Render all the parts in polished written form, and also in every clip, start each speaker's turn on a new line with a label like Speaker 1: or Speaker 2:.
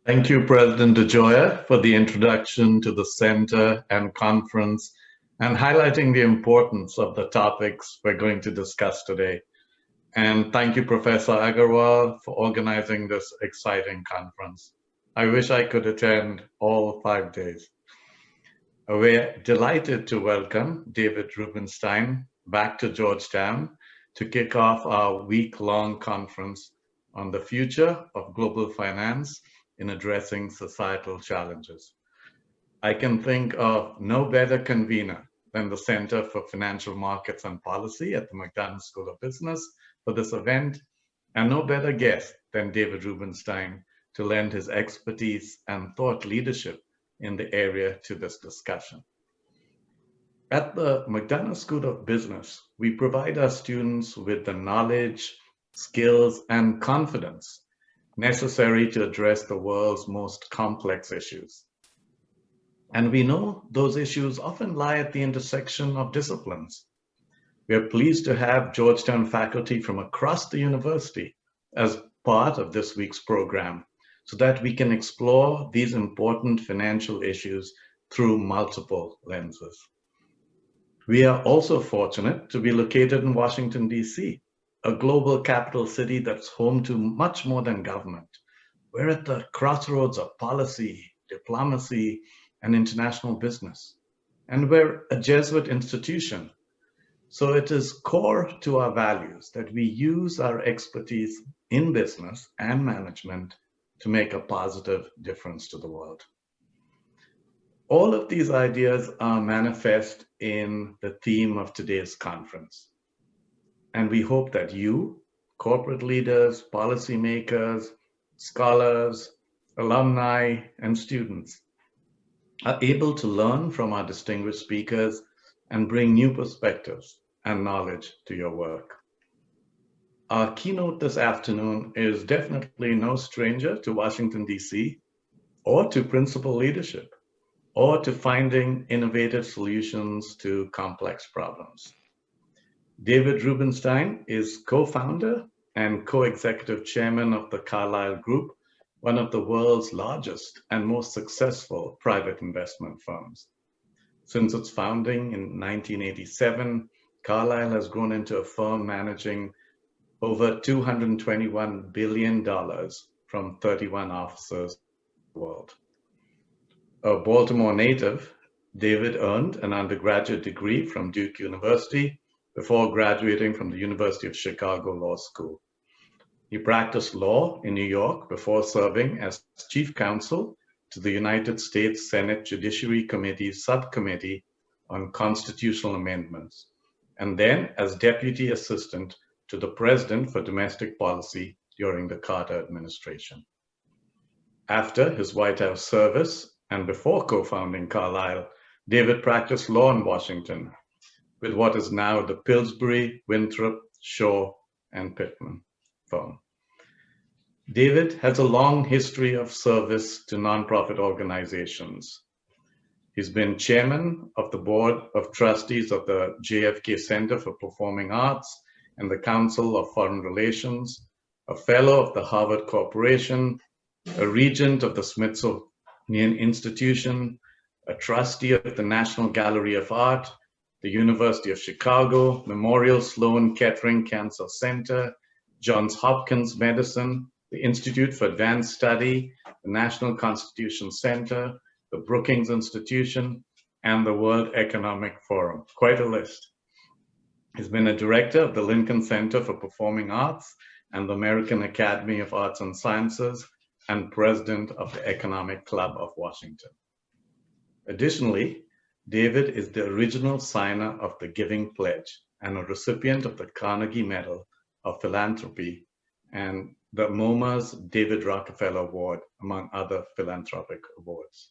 Speaker 1: Thank you, President DeGioia, for the introduction to the center and conference and highlighting the importance of the topics we're going to discuss today. And thank you, Professor Agarwal, for organizing this exciting conference. I wish I could attend all 5 days. We're delighted to welcome David Rubenstein back to Georgetown to kick off our week-long conference on the future of global finance in addressing societal challenges. I can think of no better convener than the Center for Financial Markets and Policy at the McDonough School of Business for this event, and no better guest than David Rubenstein to lend his expertise and thought leadership in the area to this discussion. At the McDonough School of Business, we provide our students with the knowledge, skills, and confidence necessary to address the world's most complex issues. And we know those issues often lie at the intersection of disciplines. We are pleased to have Georgetown faculty from across the university as part of this week's program so that we can explore these important financial issues through multiple lenses. We are also fortunate to be located in Washington, D.C., a global capital city that's home to much more than government. We're at the crossroads of policy, diplomacy, and international business. And we're a Jesuit institution. So it is core to our values that we use our expertise in business and management to make a positive difference to the world. All of these ideas are manifest in the theme of today's conference. And we hope that you, corporate leaders, policymakers, scholars, alumni, and students are able to learn from our distinguished speakers and bring new perspectives and knowledge to your work. Our keynote this afternoon is definitely no stranger to Washington, D.C., or to principal leadership, or to finding innovative solutions to complex problems. David Rubenstein is co-founder and co-executive chairman of the Carlyle Group, one of the world's largest and most successful private investment firms. Since its founding in 1987, Carlyle has grown into a firm managing over $221 billion from 31 offices around the world. A Baltimore native, David earned an undergraduate degree from Duke University before graduating from the University of Chicago Law School. He practiced law in New York before serving as chief counsel to the United States Senate Judiciary Committee's subcommittee on constitutional amendments, and then as deputy assistant to the president for domestic policy during the Carter administration. After his White House service and before co-founding Carlyle, David practiced law in Washington with what is now the Pillsbury, Winthrop, Shaw, and Pittman firm. David has a long history of service to nonprofit organizations. He's been chairman of the board of trustees of the JFK Center for Performing Arts and the Council of Foreign Relations, a fellow of the Harvard Corporation, a regent of the Smithsonian Institution, a trustee of the National Gallery of Art, the University of Chicago, Memorial Sloan Kettering Cancer Center, Johns Hopkins Medicine, the Institute for Advanced Study, the National Constitution Center, the Brookings Institution, and the World Economic Forum. Quite a list. He's been a director of the Lincoln Center for Performing Arts and the American Academy of Arts and Sciences, and president of the Economic Club of Washington. Additionally, David is the original signer of the Giving Pledge and a recipient of the Carnegie Medal of Philanthropy and the MoMA's David Rockefeller Award, among other philanthropic awards.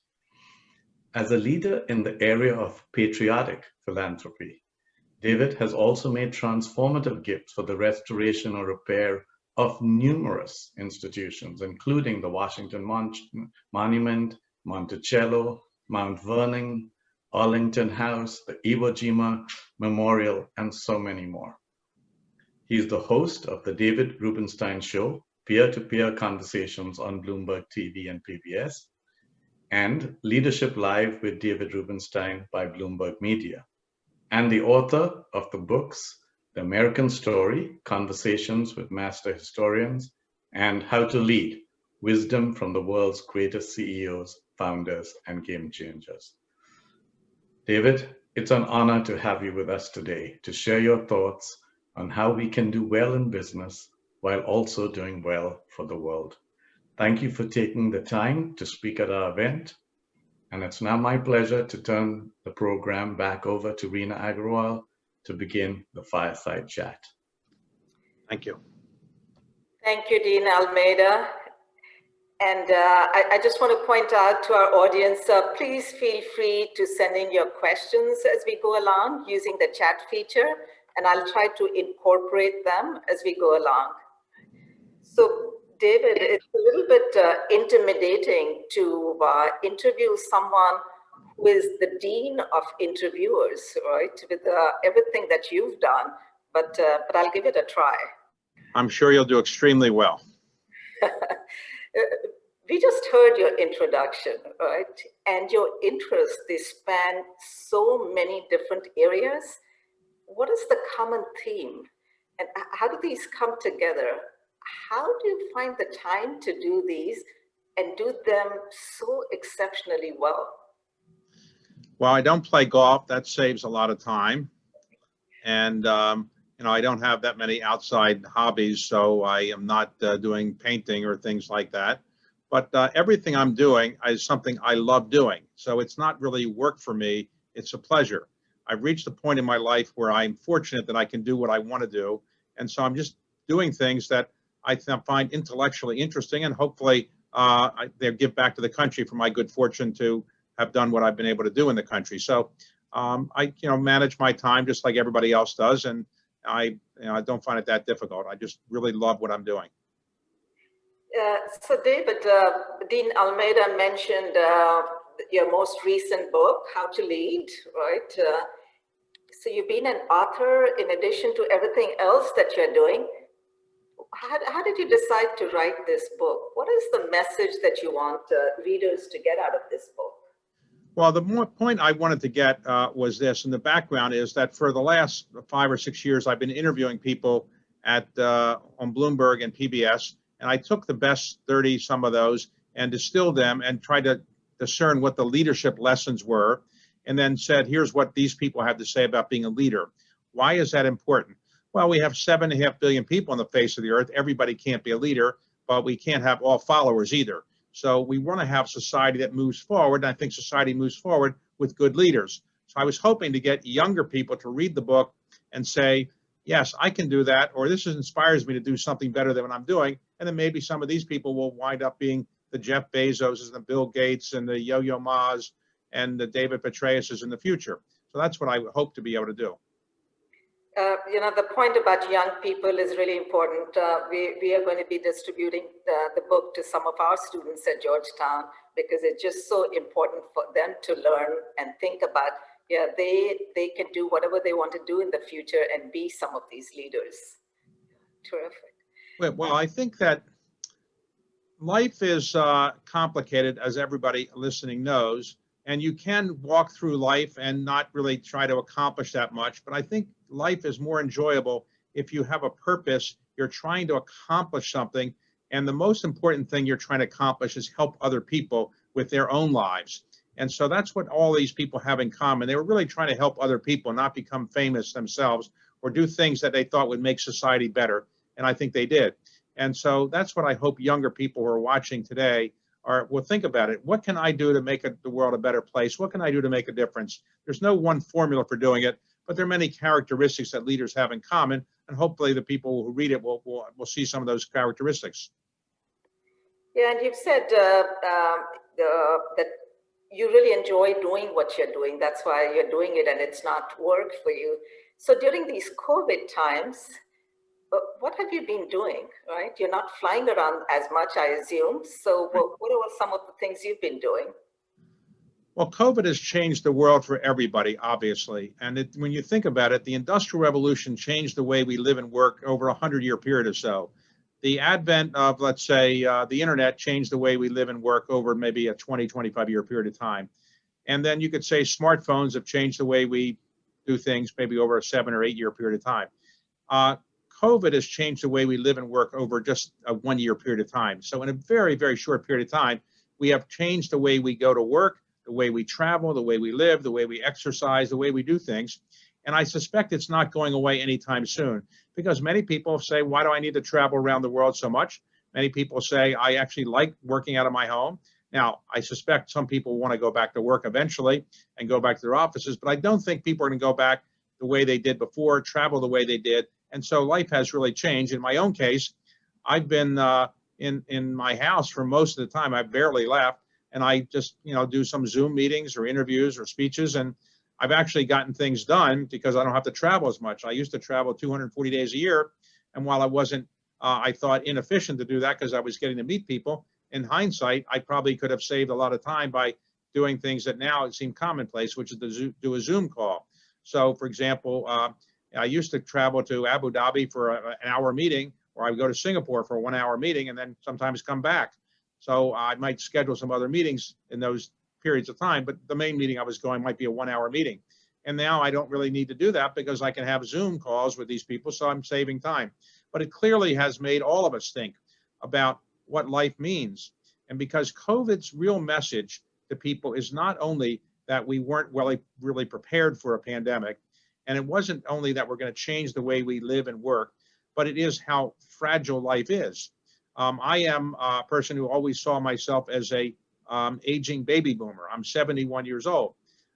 Speaker 1: As a leader in the area of patriotic philanthropy, David has also made transformative gifts for the restoration or repair of numerous institutions, including the Washington Monument, Monticello, Mount Vernon, Arlington House, the Iwo Jima Memorial, and so many more. He's the host of the David Rubenstein Show, peer-to-peer conversations on Bloomberg TV and PBS, and Leadership Live with David Rubenstein by Bloomberg Media, and the author of the books, The American Story, Conversations with Master Historians, and How to Lead, Wisdom from the World's Greatest CEOs, Founders, and Game Changers. David, it's an honor to have you with us today to share your thoughts on how we can do well in business while also doing well for the world. Thank you for taking the time to speak at our event. And it's now my pleasure to turn the program back over to Reena Agrawal to begin the fireside chat.
Speaker 2: Thank you.
Speaker 3: Thank you, Dean Almeida. And I just want to point out to our audience, please feel free to send in your questions as we go along using the chat feature, and I'll try to incorporate them as we go along. So, David, it's a little bit intimidating to interview someone who is the dean of interviewers, right, with everything that you've done, but I'll give it a try.
Speaker 2: I'm sure you'll do extremely well.
Speaker 3: We just heard your introduction, right? And your interests, they span so many different areas. What is the common theme? And how do these come together? How do you find the time to do these and do them so exceptionally well?
Speaker 2: Well, I don't play golf. That saves a lot of time. And, I don't have that many outside hobbies, so I am not doing painting or things like that. But everything I'm doing is something I love doing. So it's not really work for me. It's a pleasure. I've reached a point in my life where I'm fortunate that I can do what I want to do. And so I'm just doing things that I find intellectually interesting, and hopefully they give back to the country for my good fortune to have done what I've been able to do in the country. So I manage my time just like everybody else does. And I don't find it that difficult. I just really love what I'm doing.
Speaker 3: So David, Dean Almeida mentioned your most recent book, How to Lead, right? So you've been an author in addition to everything else that you're doing. How did you decide to write this book? What is the message that you want readers to get out of this book?
Speaker 2: Well, the point I wanted to get was this, and the background is that for the last 5 or 6 years, I've been interviewing people on Bloomberg and PBS, and I took the best 30 some of those and distilled them and tried to discern what the leadership lessons were, and then said, here's what these people have to say about being a leader. Why is that important? Well, we have 7.5 billion people on the face of the earth. Everybody can't be a leader, but we can't have all followers either. So we want to have society that moves forward, and I think society moves forward with good leaders. So I was hoping to get younger people to read the book and say, yes, I can do that, or this inspires me to do something better than what I'm doing. And then maybe some of these people will wind up being the Jeff Bezoses and the Bill Gates and the Yo-Yo Ma's and the David Petraeuses in the future. So that's what I hope to be able to do.
Speaker 3: The point about young people is really important. We are going to be distributing the book to some of our students at Georgetown because it's just so important for them to learn and think about, they can do whatever they want to do in the future and be some of these leaders. Terrific.
Speaker 2: Well, I think that life is complicated, as everybody listening knows, and you can walk through life and not really try to accomplish that much. But I think life is more enjoyable if you have a purpose, you're trying to accomplish something, and the most important thing you're trying to accomplish is help other people with their own lives. And so that's what all these people have in common. They were really trying to help other people, not become famous themselves or do things that they thought would make society better. And I think they did. And so that's what I hope younger people who are watching today will think about it. What can I do to make the world a better place? What can I do to make a difference? There's no one formula for doing it, but there are many characteristics that leaders have in common. And hopefully the people who read it will see some of those characteristics.
Speaker 3: Yeah, and you've said that you really enjoy doing what you're doing. That's why you're doing it and it's not work for you. So during these COVID times, what have you been doing, right? You're not flying around as much, I assume. So what are some of the things you've been doing?
Speaker 2: Well, COVID has changed the world for everybody, obviously. And when you think about it, the Industrial Revolution changed the way we live and work over a 100-year period or so. the advent of, let's say, the internet changed the way we live and work over maybe a 20, 25-year period of time. And then you could say smartphones have changed the way we do things maybe over a 7 or 8 year period of time. COVID has changed the way we live and work over just a 1 year period of time. So in a very, very short period of time, we have changed the way we go to work, the way we travel, the way we live, the way we exercise, the way we do things. And I suspect it's not going away anytime soon, because many people say, why do I need to travel around the world so much? Many people say, I actually like working out of my home. Now, I suspect some people want to go back to work eventually and go back to their offices, but I don't think people are going to go back the way they did before, travel the way they did. And so life has really changed. In my own case, I've been in my house for most of the time. I barely left, and I just do some Zoom meetings or interviews or speeches, and I've actually gotten things done because I don't have to travel as much. I used to travel 240 days a year, and while I wasn't, I thought inefficient to do that because I was getting to meet people. In hindsight, I probably could have saved a lot of time by doing things that now seem commonplace, which is to do a Zoom call. So, for example, I used to travel to Abu Dhabi for an hour meeting, or I would go to Singapore for a 1 hour meeting and then sometimes come back. So I might schedule some other meetings in those periods of time, but the main meeting I was going might be a 1 hour meeting. And now I don't really need to do that because I can have Zoom calls with these people, so I'm saving time. But it clearly has made all of us think about what life means. And because COVID's real message to people is not only that we weren't really prepared for a pandemic, and it wasn't only that we're going to change the way we live and work, but it is how fragile life is. I am a person who always saw myself as a aging baby boomer. I'm 71 years old.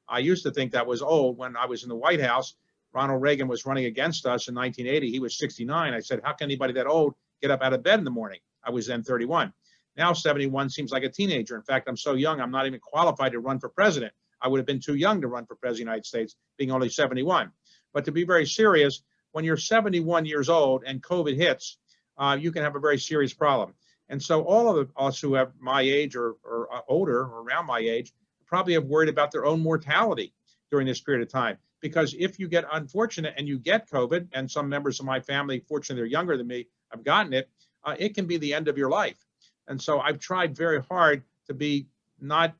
Speaker 2: I used to think that was old. When I was in the White House, Ronald Reagan was running against us in 1980. He was 69. I said, how can anybody that old get up out of bed in the morning? I was then 31. Now 71 seems like a teenager. In fact, I'm so young, I'm not even qualified to run for president. I would have been too young to run for president of the United States, being only 71. But to be very serious, when you're 71 years old and COVID hits, you can have a very serious problem. And so all of us who have my age or older or around my age probably have worried about their own mortality during this period of time. Because if you get unfortunate and you get COVID, and some members of my family, fortunately they're younger than me, have gotten it, it can be the end of your life. And so I've tried very hard to be not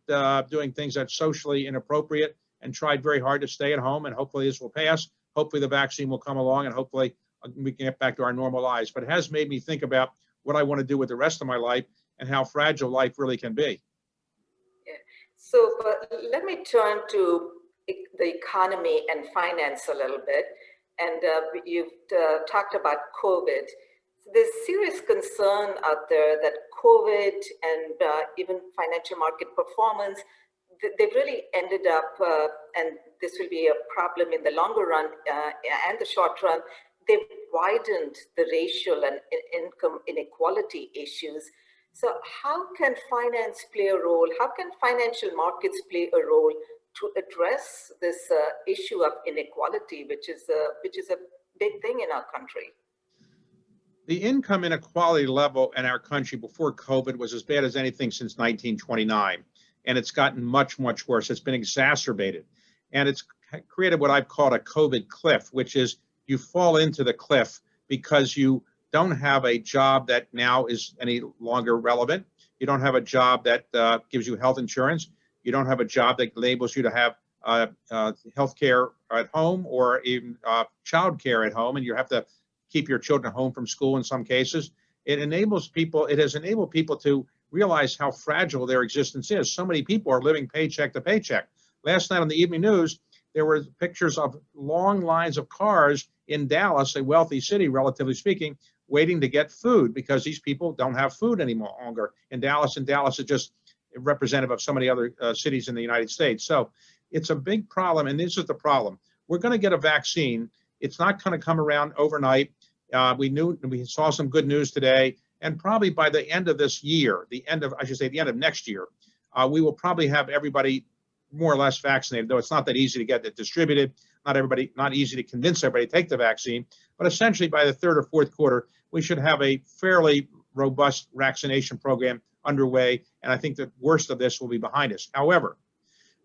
Speaker 2: doing things that's socially inappropriate, and tried very hard to stay at home, and hopefully this will pass. Hopefully the vaccine will come along, and hopefully we can get back to our normal lives. But it has made me think about what I want to do with the rest of my life and how fragile life really can be.
Speaker 3: Yeah. So let me turn to the economy and finance a little bit. And you've talked about COVID. There's serious concern out there that COVID and even financial market performance, they've really ended up, and this will be a problem in the longer run and the short run, they've widened the racial and income inequality issues. So how can finance play a role? How can financial markets play a role to address this issue of inequality, which is a big thing in our country?
Speaker 2: The income inequality level in our country before COVID was as bad as anything since 1929. And it's gotten much, much worse. It's been exacerbated. And it's created what I've called a COVID cliff, which is you fall into the cliff because you don't have a job that now is any longer relevant. You don't have a job that gives you health insurance. You don't have a job that enables you to have health care at home or even child care at home, and you have to keep your children home from school in some cases. It has enabled people to realize how fragile their existence is. So many people are living paycheck to paycheck. Last night on the evening news, there were pictures of long lines of cars in Dallas, a wealthy city, relatively speaking, waiting to get food because these people don't have food anymore longer in Dallas. And Dallas is just representative of so many other cities in the United States. So it's a big problem. And this is the problem. We're going to get a vaccine. It's not going to come around overnight. We saw some good news today, and probably by the end of this year, the end of next year, we will probably have everybody more or less vaccinated, though it's not that easy to get it distributed. Not easy to convince everybody to take the vaccine, but essentially by the third or fourth quarter, we should have a fairly robust vaccination program underway. And I think the worst of this will be behind us. However,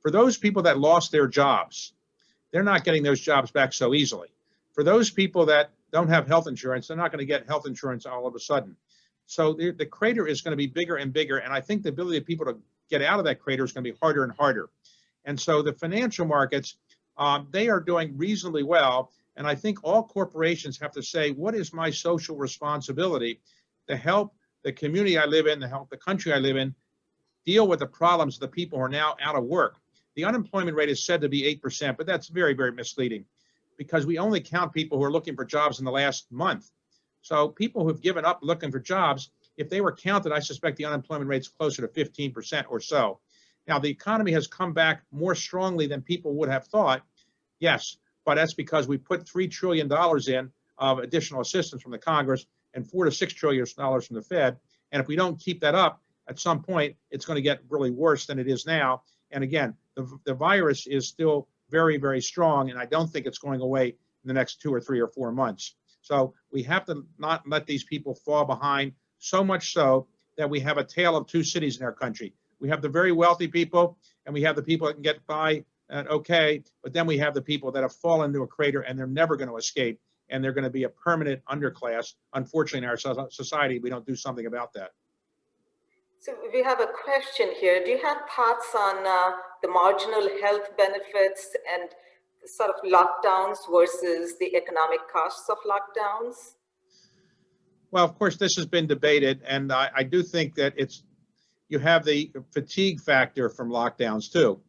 Speaker 2: for those people that lost their jobs, they're not getting those jobs back so easily. For those people that don't have health insurance, they're not going to get health insurance all of a sudden. So the crater is going to be bigger and bigger. And I think the ability of people to get out of that crater is going to be harder and harder. And so the financial markets, they are doing reasonably well. And I think all corporations have to say, what is my social responsibility to help the community I live in, to help the country I live in, deal with the problems of the people who are now out of work. The unemployment rate is said to be 8%, but that's very, very misleading because we only count people who are looking for jobs in the last month. So people who've given up looking for jobs, if they were counted, I suspect the unemployment rate's closer to 15% or so. Now, the economy has come back more strongly than people would have thought, yes, but that's because we put $3 trillion in of additional assistance from the Congress and $4 to $6 trillion from the Fed. And if we don't keep that up, at some point, it's going to get really worse than it is now. And again, the virus is still very, very strong, and I don't think it's going away in the next 2 or 3 or 4 months. So we have to not let these people fall behind, so much so that we have a tale of two cities in our country. We have the very wealthy people, and we have the people that can get by okay, but then we have the people that have fallen into a crater, and they're never going to escape, and they're going to be a permanent underclass. Unfortunately, in our society, we don't do something about that.
Speaker 3: So we have a question here. Do you have thoughts on the marginal health benefits and sort of lockdowns versus the economic costs of lockdowns?
Speaker 2: Well, of course, this has been debated, and I do think that you have the fatigue factor from lockdowns too,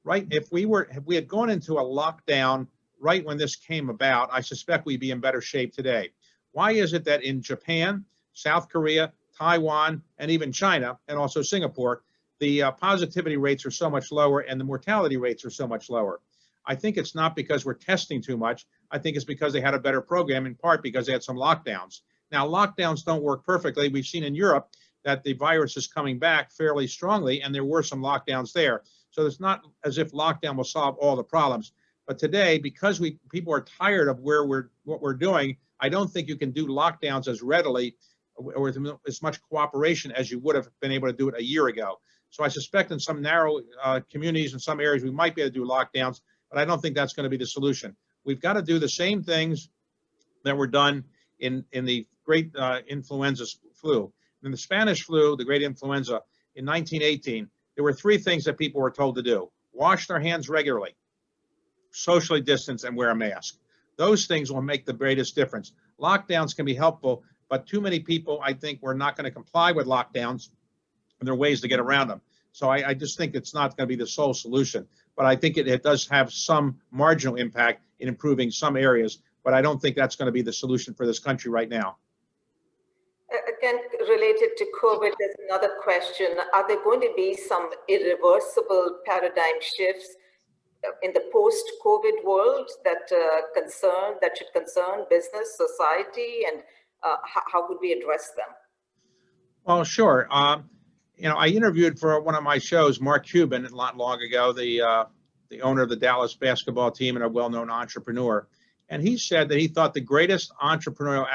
Speaker 2: right? If we had gone into a lockdown right when this came about, I suspect we'd be in better shape today. Why is it that in Japan, South Korea, Taiwan, and even China, and also Singapore, the positivity rates are so much lower and the mortality rates are so much lower? I think it's not because we're testing too much. I think it's because they had a better program, in part because they had some lockdowns. Now, lockdowns don't work perfectly. We've seen in Europe that the virus is coming back fairly strongly, and there were some lockdowns there. So it's not as if lockdown will solve all the problems. But today, because people are tired of what we're doing, I don't think you can do lockdowns as readily or with as much cooperation as you would have been able to do it a year ago. So I suspect in some narrow communities, in some areas, we might be able to do lockdowns, but I don't think that's going to be the solution. We've got to do the same things that were done in the great influenza flu. In the Spanish flu, the great influenza in 1918, there were 3 things that people were told to do: wash their hands regularly, socially distance, and wear a mask. Those things will make the greatest difference. Lockdowns can be helpful, but too many people, I think, were not going to comply with lockdowns, and there are ways to get around them. So I just think it's not going to be the sole solution, but I think it does have some marginal impact in improving some areas, but I don't think that's going to be the solution for this country right now.
Speaker 3: Again, related to COVID, there's another question. Are there going to be some irreversible paradigm shifts in the post-COVID world that should concern business, society, and how would we address them?
Speaker 2: Well, sure. I interviewed for one of my shows Mark Cuban not long ago, the owner of the Dallas basketball team and a well-known entrepreneur. And he said that he thought the greatest entrepreneurial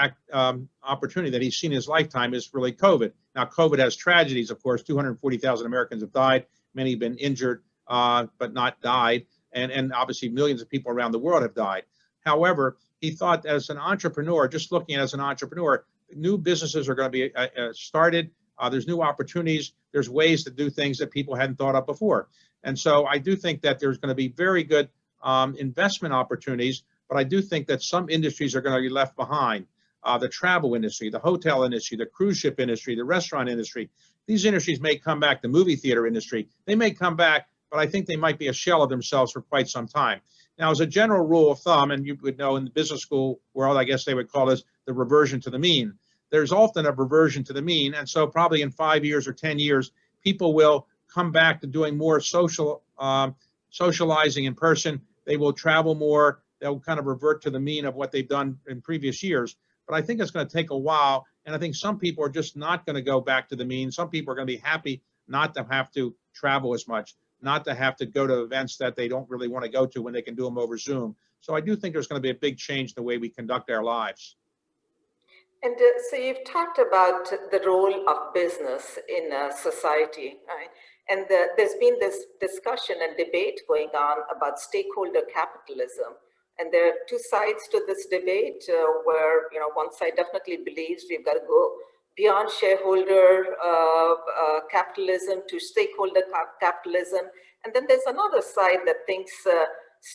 Speaker 2: opportunity that he's seen in his lifetime is really COVID. Now, COVID has tragedies, of course. 240,000 Americans have died. Many have been injured, but not died. And obviously millions of people around the world have died. However, he thought as an entrepreneur, just looking at it as an entrepreneur, new businesses are going to be started. There's new opportunities. There's ways to do things that people hadn't thought of before. And so I do think that there's going to be very good investment opportunities, but I do think that some industries are going to be left behind. The travel industry, the hotel industry, the cruise ship industry, the restaurant industry. These industries may come back, the movie theater industry. They may come back, but I think they might be a shell of themselves for quite some time. Now, as a general rule of thumb, and you would know in the business school world, I guess they would call this the reversion to the mean. There's often a reversion to the mean. And so probably in 5 years or 10 years, people will come back to doing more socializing in person. They will travel more. They'll kind of revert to the mean of what they've done in previous years. But I think it's going to take a while. And I think some people are just not going to go back to the mean. Some people are going to be happy not to have to travel as much, not to have to go to events that they don't really want to go to when they can do them over Zoom. So I do think there's going to be a big change in the way we conduct our lives.
Speaker 3: And so you've talked about the role of business in society, right? And there's been this discussion and debate going on about stakeholder capitalism. And there are 2 sides to this debate where, one side definitely believes we've got to go beyond shareholder capitalism to stakeholder capitalism. And then there's another side that thinks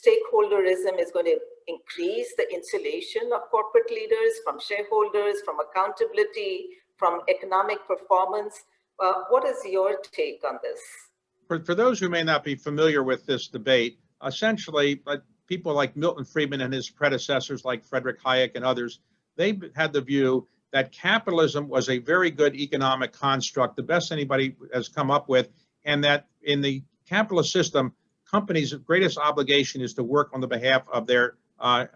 Speaker 3: stakeholderism is going to increase the insulation of corporate leaders from shareholders, from accountability, from economic performance. What is your take on this?
Speaker 2: For those who may not be familiar with this debate, essentially, people like Milton Friedman and his predecessors like Frederick Hayek and others, they had the view that capitalism was a very good economic construct, the best anybody has come up with, and that in the capitalist system, companies' greatest obligation is to work on the behalf of their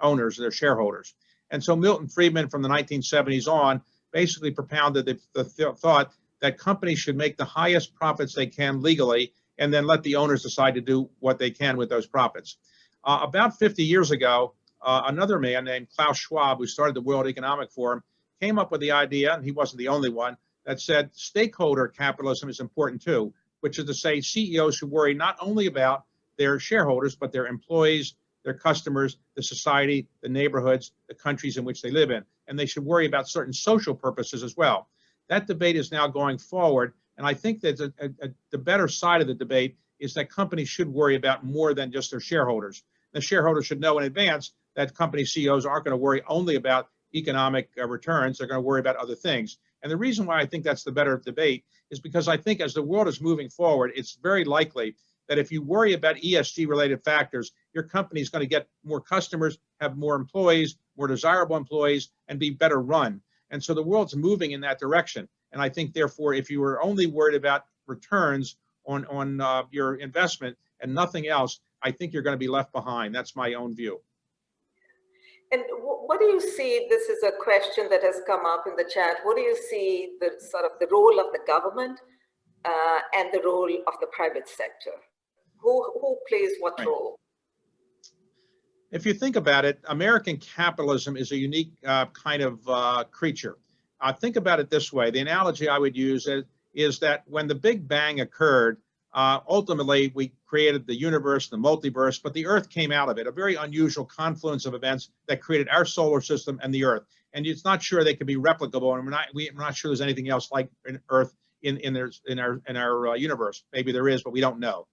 Speaker 2: owners, their shareholders. And so Milton Friedman from the 1970s on basically propounded the thought that companies should make the highest profits they can legally and then let the owners decide to do what they can with those profits. About 50 years ago, another man named Klaus Schwab, who started the World Economic Forum, came up with the idea, and he wasn't the only one, that said stakeholder capitalism is important too, which is to say CEOs should worry not only about their shareholders, but their employees, their customers, the society, the neighborhoods, the countries in which they live in. And they should worry about certain social purposes as well. That debate is now going forward. And I think that the better side of the debate is that companies should worry about more than just their shareholders. The shareholders should know in advance that company CEOs aren't going to worry only about economic returns. They're going to worry about other things. And the reason why I think that's the better debate is because I think as the world is moving forward, it's very likely that if you worry about ESG related factors, your company is going to get more customers, have more employees, more desirable employees, and be better run. And so the world's moving in that direction. And I think, therefore, if you were only worried about returns on your investment and nothing else, I think you're going to be left behind. That's my own view.
Speaker 3: And what do you see? This is a question that has come up in the chat. What do you see the sort of the role of the government and the role of the private sector? Who plays what role?
Speaker 2: If you think about it, American capitalism is a unique kind of creature. Think about it this way. The analogy I would use is that when the Big Bang occurred, ultimately we created the universe, the multiverse, but the Earth came out of it, a very unusual confluence of events that created our solar system and the Earth. And it's not sure they can be replicable, and we're not sure there's anything else like Earth in our universe. Maybe there is, but we don't know.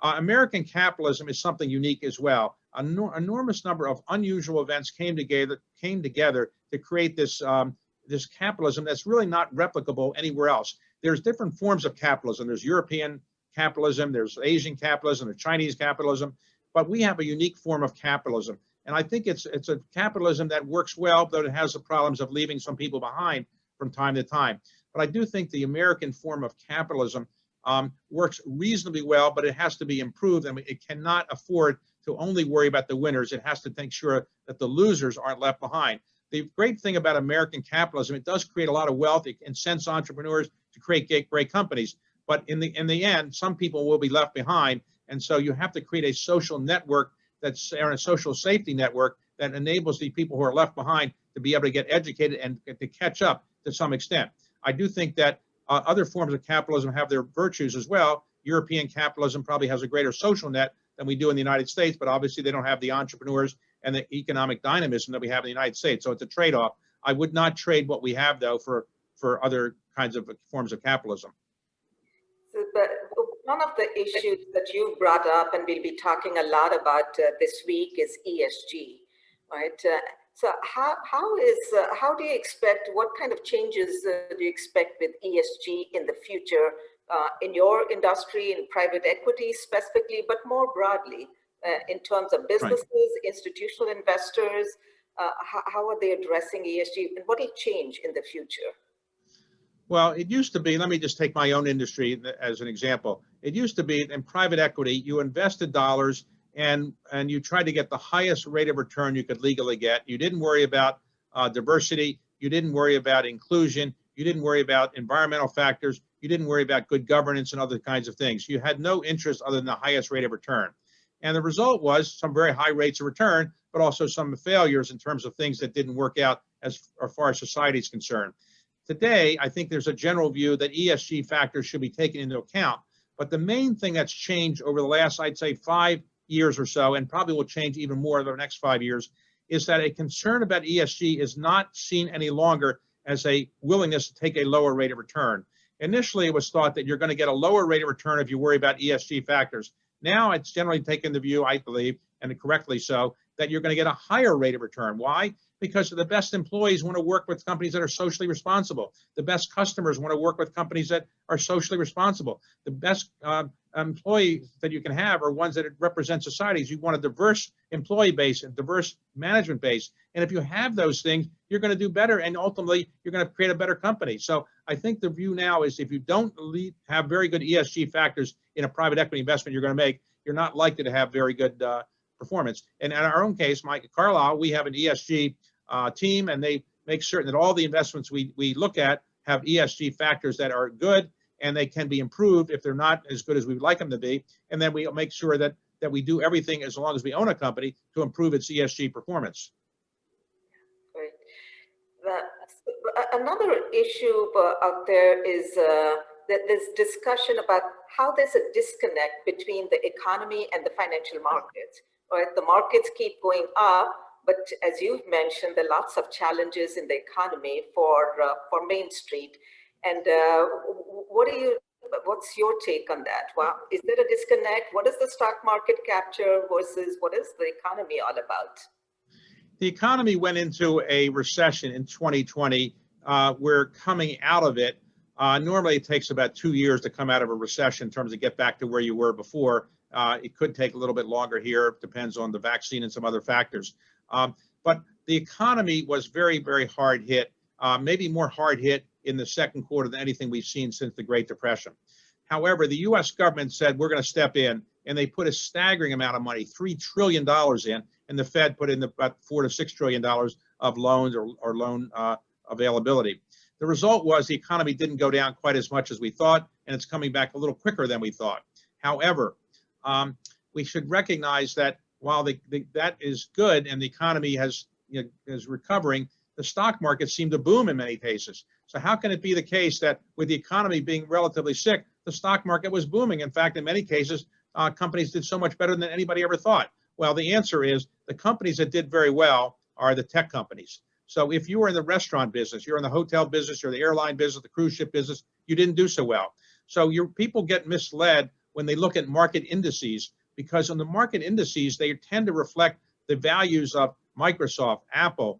Speaker 2: American capitalism is something unique as well. An enormous number of unusual events came together to create this this capitalism that's really not replicable anywhere else. There's different forms of capitalism. There's European capitalism, there's Asian capitalism, there's Chinese capitalism, but we have a unique form of capitalism. And I think it's a capitalism that works well, though it has the problems of leaving some people behind from time to time. But I do think the American form of capitalism works reasonably well, but it has to be improved, and it cannot afford to only worry about the winners. It has to make sure that the losers aren't left behind. The great thing about American capitalism, it does create a lot of wealth. It incents entrepreneurs to create great companies. But in the end, some people will be left behind. And so you have to create a social network that's a social safety network that enables the people who are left behind to be able to get educated and to catch up to some extent. I do think that other forms of capitalism have their virtues as well. European capitalism probably has a greater social net than we do in the United States, but obviously they don't have the entrepreneurs and the economic dynamism that we have in the United States. So it's a trade-off. I would not trade what we have, though, for other kinds of forms of capitalism.
Speaker 3: So one of the issues that you've brought up, and we'll be talking a lot about this week, is ESG, right? So how do you expect, what kind of changes do you expect with ESG in the future in your industry, in private equity specifically, but more broadly in terms of businesses, institutional investors? How are they addressing ESG, and what will change in the future?
Speaker 2: Well, it used to be, let me just take my own industry as an example. It used to be in private equity, you invested dollars and you tried to get the highest rate of return you could legally get. You didn't worry about diversity. You didn't worry about inclusion. You didn't worry about environmental factors. You didn't worry about good governance and other kinds of things. You had no interest other than the highest rate of return. And the result was some very high rates of return, but also some failures in terms of things that didn't work out as far as society is concerned. Today, I think there's a general view that ESG factors should be taken into account. But the main thing that's changed over the last, I'd say, 5 years or so, and probably will change even more over the next 5 years, is that a concern about ESG is not seen any longer as a willingness to take a lower rate of return. Initially, it was thought that you're going to get a lower rate of return if you worry about ESG factors. Now it's generally taken the view, I believe, and correctly so, that you're going to get a higher rate of return. Why? Because the best employees want to work with companies that are socially responsible. The best customers want to work with companies that are socially responsible. The best employees that you can have are ones that represent societies. You want a diverse employee base and diverse management base. And if you have those things, you're going to do better. And ultimately, you're going to create a better company. So I think the view now is if you don't have very good ESG factors in a private equity investment you're going to make, you're not likely to have very good performance. And in our own case, Mike Carlyle, we have an ESG team, and they make certain that all the investments we look at have ESG factors that are good, and they can be improved if they're not as good as we would like them to be. And then we make sure that we do everything, as long as we own a company, to improve its ESG performance.
Speaker 3: Great. Another issue out there is that there's discussion about how there's a disconnect between the economy and the financial markets. Right? The markets keep going up, but as you've mentioned, there are lots of challenges in the economy for Main Street. And what's your take on that? Well, is there a disconnect? What does the stock market capture versus what is the economy all about?
Speaker 2: The economy went into a recession in 2020. We're coming out of it. Normally, it takes about 2 years to come out of a recession in terms of get back to where you were before. It could take a little bit longer here. It depends on the vaccine and some other factors. But the economy was very, very hard hit, maybe more hard hit in the second quarter than anything we've seen since the Great Depression. However, the U.S. government said we're going to step in, and they put a staggering amount of money, $3 trillion in, and the Fed put in about $4 to $6 trillion of loans or loan availability. The result was the economy didn't go down quite as much as we thought, and it's coming back a little quicker than we thought. However, we should recognize that while that is good and the economy is recovering, the stock market seemed to boom in many cases. So how can it be the case that with the economy being relatively sick, the stock market was booming? In fact, in many cases, companies did so much better than anybody ever thought. Well, the answer is the companies that did very well are the tech companies. So if you were in the restaurant business, you're in the hotel business, you're the airline business, the cruise ship business, you didn't do so well. So your people get misled when they look at market indices, because on the market indices, they tend to reflect the values of Microsoft, Apple,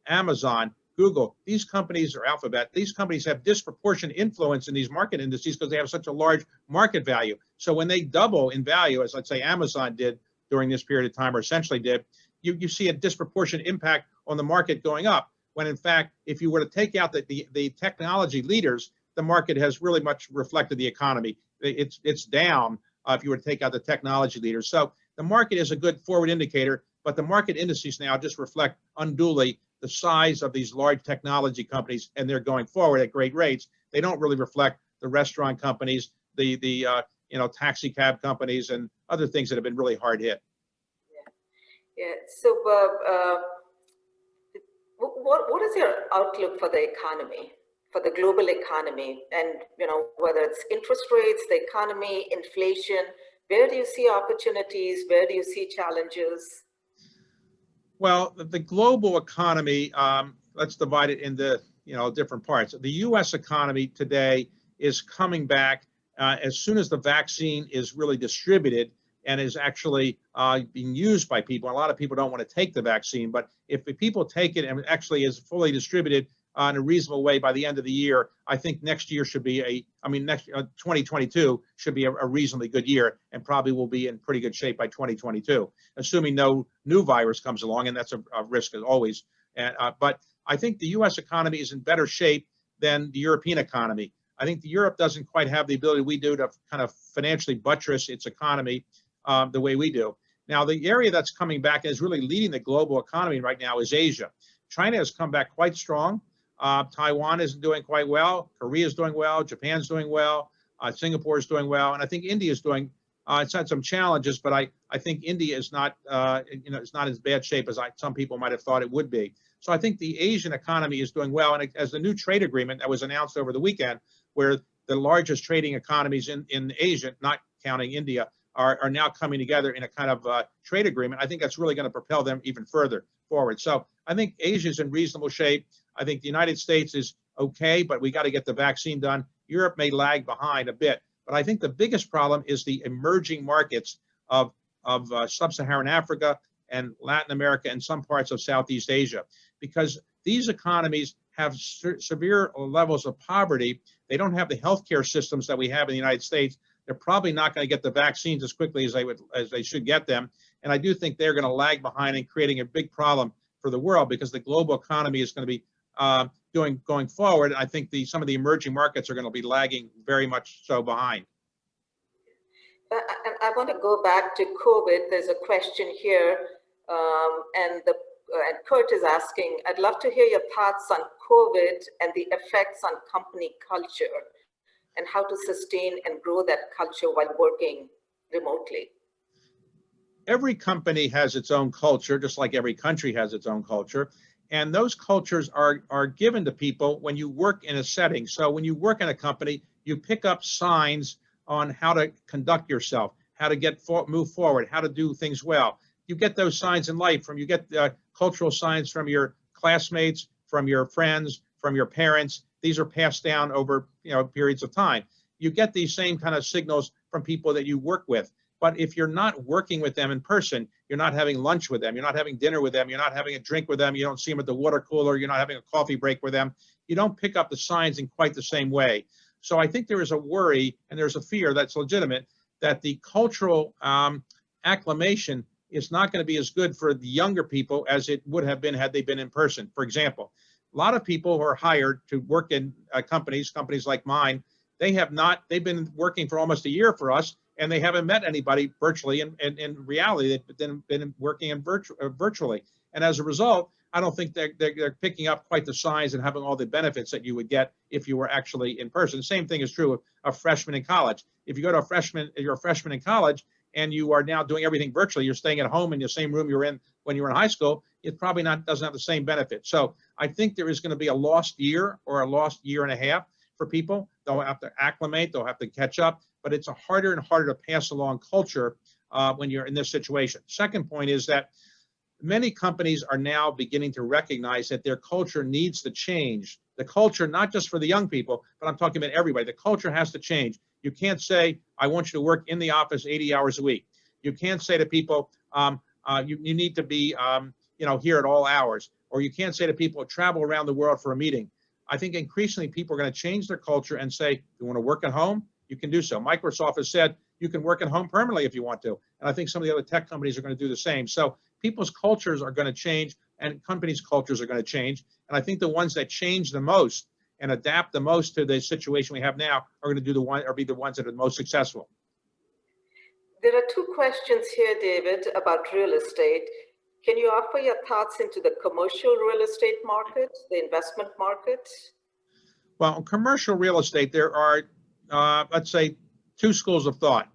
Speaker 2: Amazon, Google. These companies, or Alphabet, these companies have disproportionate influence in these market indices because they have such a large market value. So when they double in value, as let's say Amazon did during this period of time, or essentially did, you see a disproportionate impact on the market going up, when in fact, if you were to take out the technology leaders, the market has really much reflected the economy. It's down if you were to take out the technology leaders. So the market is a good forward indicator, but the market indices now just reflect unduly the size of these large technology companies, and they're going forward at great rates. They don't really reflect the restaurant companies, the taxi cab companies, and other things that have been really hard hit.
Speaker 3: Yeah. So, what is your outlook for the economy, for the global economy, and whether it's interest rates, the economy, inflation? Where do you see opportunities? Where do you see challenges?
Speaker 2: Well, the global economy, let's divide it into different parts. The U.S. economy today is coming back as soon as the vaccine is really distributed and is actually being used by people. A lot of people don't want to take the vaccine, but if the people take it and actually is fully distributed in a reasonable way by the end of the year, I think next year should be 2022 should be a reasonably good year, and probably will be in pretty good shape by 2022, assuming no new virus comes along, and that's a risk as always. But I think the U.S. economy is in better shape than the European economy. I think Europe doesn't quite have the ability we do to kind of financially buttress its economy the way we do. Now, the area that's coming back and is really leading the global economy right now is Asia. China has come back quite strong. Taiwan is doing quite well. Korea is doing well. Japan's doing well. Singapore is doing well. And I think India is doing, it's had some challenges, but I think India is not, it's not as bad shape as some people might have thought it would be. So I think the Asian economy is doing well. And as the new trade agreement that was announced over the weekend, where the largest trading economies in Asia, not counting India, are now coming together in a kind of trade agreement, I think that's really going to propel them even further. forward. So I think Asia is in reasonable shape. I think the United States is okay, but we got to get the vaccine done. Europe may lag behind a bit, but I think the biggest problem is the emerging markets of sub-Saharan Africa and Latin America and some parts of Southeast Asia, because these economies have severe levels of poverty. They don't have the healthcare systems that we have in the United States. They're probably not going to get the vaccines as quickly as they should get them. And I do think they're going to lag behind and creating a big problem for the world, because the global economy is going to be going forward. I think some of the emerging markets are going to be lagging very much so behind.
Speaker 3: I want to go back to COVID. There's a question here, and Kurt is asking, I'd love to hear your thoughts on COVID and the effects on company culture and how to sustain and grow that culture while working remotely.
Speaker 2: Every company has its own culture, just like every country has its own culture. And those cultures are given to people when you work in a setting. So when you work in a company, you pick up signs on how to conduct yourself, how to move forward, how to do things well. You get those signs in life you get cultural signs from your classmates, from your friends, from your parents. These are passed down over periods of time. You get these same kind of signals from people that you work with. But if you're not working with them in person, you're not having lunch with them, you're not having dinner with them, you're not having a drink with them, you don't see them at the water cooler, you're not having a coffee break with them, you don't pick up the signs in quite the same way. So I think there is a worry and there's a fear that's legitimate that the cultural acclimation is not going to be as good for the younger people as it would have been had they been in person. For example, a lot of people who are hired to work in companies like mine, they've been working for almost a year for us, and they haven't met anybody virtually. In reality, they've been working virtually. And as a result, I don't think they're picking up quite the signs and having all the benefits that you would get if you were actually in person. The same thing is true of freshmen in college. If you go to you're a freshman in college and you are now doing everything virtually, you're staying at home in the same room you were in when you were in high school, it probably doesn't have the same benefit. So I think there is going to be a lost year or a lost year and a half for people. They'll have to acclimate, they'll have to catch up, but it's harder and harder to pass along culture when you're in this situation. Second point is that many companies are now beginning to recognize that their culture needs to change. The culture, not just for the young people, but I'm talking about everybody. The culture has to change. You can't say, I want you to work in the office 80 hours a week. You can't say to people, you need to be here at all hours. Or you can't say to people, travel around the world for a meeting. I think increasingly people are going to change their culture and say, you want to work at home? You can do so. Microsoft has said you can work at home permanently if you want to. And I think some of the other tech companies are going to do the same. So people's cultures are going to change and companies' cultures are going to change. And I think the ones that change the most and adapt the most to the situation we have now are going to be the ones that are most successful.
Speaker 3: There are two questions here, David, about real estate. Can you offer your thoughts into the commercial real estate market, the investment market?
Speaker 2: Well, commercial real estate, there are, let's say, two schools of thought.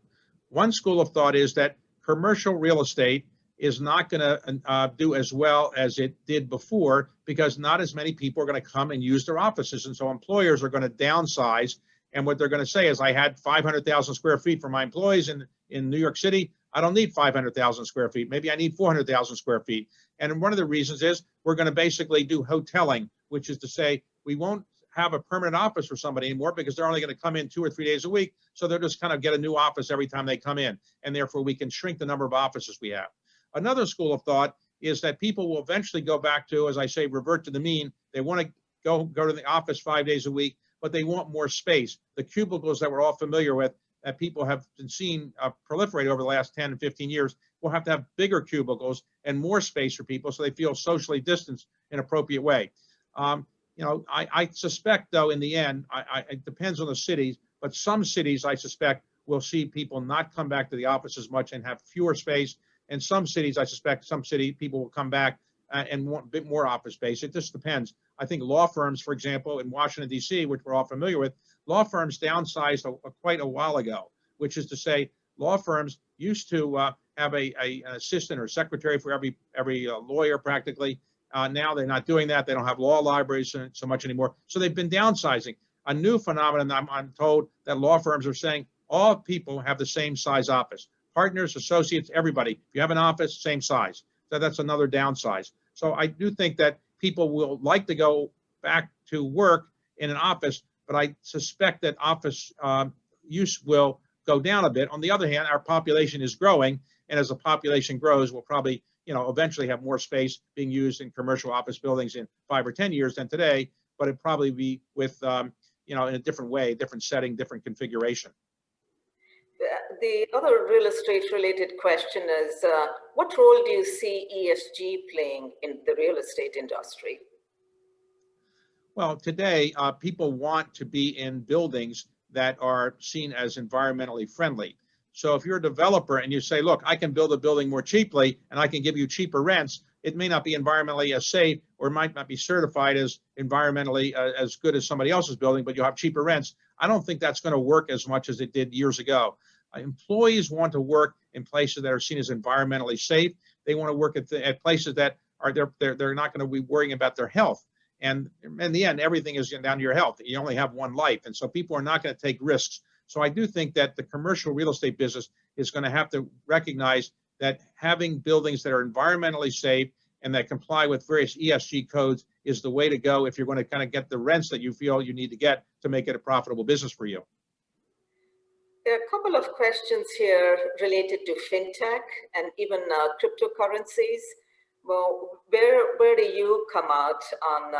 Speaker 2: One school of thought is that commercial real estate is not going to do as well as it did before because not as many people are going to come and use their offices. And so employers are going to downsize. And what they're going to say is, I had 500,000 square feet for my employees in New York City. I don't need 500,000 square feet. Maybe I need 400,000 square feet. And one of the reasons is we're going to basically do hoteling, which is to say we won't have a permanent office for somebody anymore because they're only going to come in 2 or 3 days a week. So they'll just kind of get a new office every time they come in. And therefore we can shrink the number of offices we have. Another school of thought is that people will eventually go back to, as I say, revert to the mean. They want to go to the office 5 days a week, but they want more space. The cubicles that we're all familiar with, that people have been seen proliferate over the last 10 and 15 years, will have to have bigger cubicles and more space for people so they feel socially distanced in an appropriate way. I suspect, though, in the end, it depends on the cities, but some cities, I suspect, will see people not come back to the office as much and have fewer space. And some cities, I suspect, some city people will come back and want a bit more office space. It just depends. I think law firms, for example, in Washington, D.C., which we're all familiar with, law firms downsized quite a while ago, which is to say law firms used to have an assistant or secretary for every lawyer practically. Now they're not doing that. They don't have law libraries so much anymore. So they've been downsizing. A new phenomenon, I'm told, that law firms are saying all people have the same size office. Partners, associates, everybody. If you have an office, same size. So that's another downsize. So I do think that people will like to go back to work in an office, but I suspect that office use will go down a bit. On the other hand, our population is growing, and as the population grows, we'll probably, eventually have more space being used in commercial office buildings in 5 or 10 years than today, but it'd probably be with, in a different way, different setting, different configuration.
Speaker 3: The other real estate related question is, what role do you see ESG playing in the real estate industry?
Speaker 2: Well, today, people want to be in buildings that are seen as environmentally friendly. So if you're a developer and you say, look, I can build a building more cheaply and I can give you cheaper rents, it may not be environmentally as safe, or it might not be certified as environmentally as good as somebody else's building, but you'll have cheaper rents. I don't think that's going to work as much as it did years ago. Employees want to work in places that are seen as environmentally safe. They want to work at places that are they're not going to be worrying about their health. And in the end, everything is down to your health. You only have one life. And so people are not going to take risks. So I do think that the commercial real estate business is going to have to recognize that having buildings that are environmentally safe and that comply with various ESG codes is the way to go if you're going to kind of get the rents that you feel you need to get to make it a profitable business for you.
Speaker 3: There are a couple of questions here related to fintech and even cryptocurrencies. Well, where do you come out on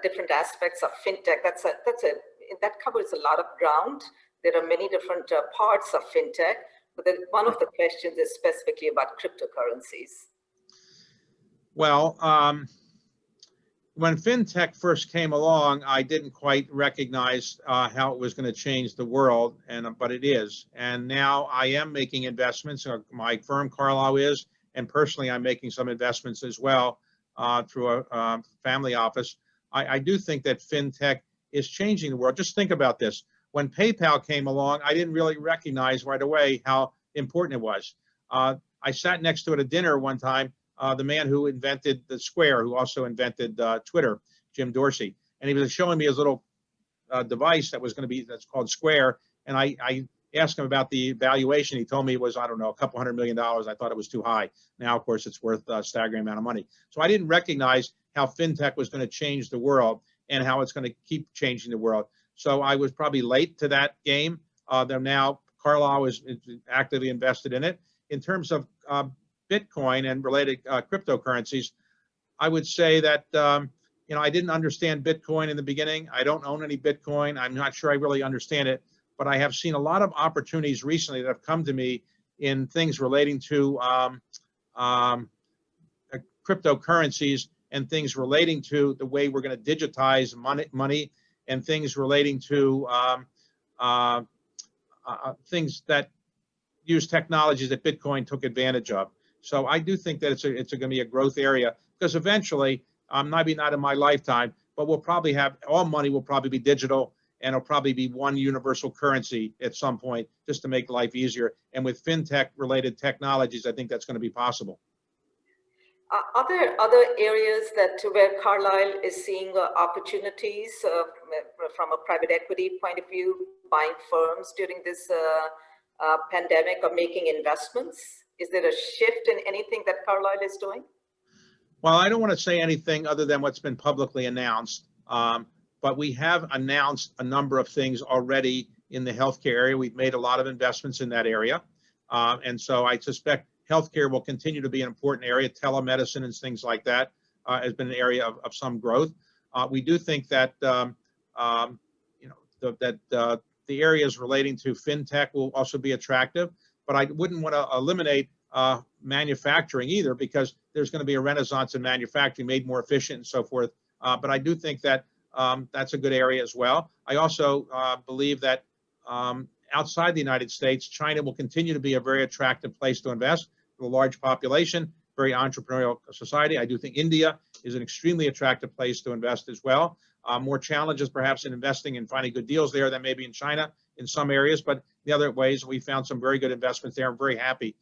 Speaker 3: different aspects of fintech? That covers a lot of ground. There are many different parts of fintech, but one of the questions is specifically about cryptocurrencies.
Speaker 2: Well, when fintech first came along, I didn't quite recognize how it was going to change the world, but it is. And now I am making investments. My firm, Carlyle, is, and personally, I'm making some investments as well through a family office. I do think that fintech is changing the world. Just think about this. When PayPal came along, I didn't really recognize right away how important it was. I sat next to at a dinner one time, the man who invented the Square, who also invented Twitter, Jim Dorsey. And he was showing me his little device that's called Square. And I asked him about the valuation. He told me it was, I don't know, a couple $100 million. I thought it was too high. Now, of course, it's worth a staggering amount of money. So I didn't recognize how fintech was going to change the world and how it's going to keep changing the world. So I was probably late to that game. Now Carlyle is actively invested in it. In terms of Bitcoin and related cryptocurrencies, I would say that I didn't understand Bitcoin in the beginning. I don't own any Bitcoin. I'm not sure I really understand it, but I have seen a lot of opportunities recently that have come to me in things relating to cryptocurrencies and things relating to the way we're going to digitize money and things relating to things that use technologies that Bitcoin took advantage of. So I do think that it's going to be a growth area, because eventually, maybe not in my lifetime, but we'll probably have, all money will probably be digital, and it'll probably be one universal currency at some point, just to make life easier. And with fintech related technologies, I think that's going to be possible.
Speaker 3: Are there other areas where Carlyle is seeing opportunities from a private equity point of view, buying firms during this pandemic or making investments? Is there a shift in anything that Carlyle is doing?
Speaker 2: Well, I don't want to say anything other than what's been publicly announced, but we have announced a number of things already in the healthcare area. We've made a lot of investments in that area. And so I suspect healthcare will continue to be an important area. Telemedicine and things like that has been an area of some growth. We do think that the areas relating to fintech will also be attractive, but I wouldn't want to eliminate manufacturing either, because there's going to be a renaissance in manufacturing, made more efficient and so forth. But I do think that that's a good area as well. I also believe that outside the United States, China will continue to be a very attractive place to invest, with a large population, very entrepreneurial society. I do think India is an extremely attractive place to invest as well. More challenges perhaps in investing and finding good deals there than maybe in China in some areas, but the other ways we found some very good investments there. I'm very happy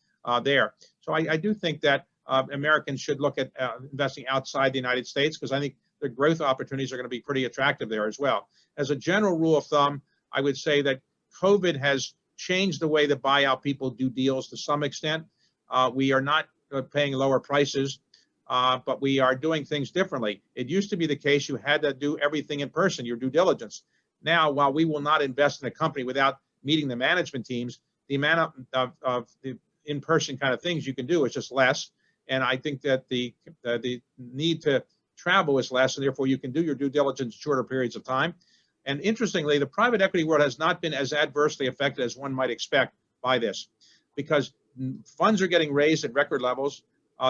Speaker 2: there. So I do think that Americans should look at investing outside the United States, because I think the growth opportunities are going to be pretty attractive there as well. As a general rule of thumb, I would say that COVID has changed the way that buyout people do deals to some extent. We are not paying lower prices. but we are doing things differently. It used to be the case you had to do everything in person, your due diligence. Now, while we will not invest in a company without meeting the management teams, the amount of the in-person kind of things you can do is just less. And I think that the need to travel is less, and therefore you can do your due diligence in shorter periods of time. And interestingly, the private equity world has not been as adversely affected as one might expect by this, because funds are getting raised at record levels,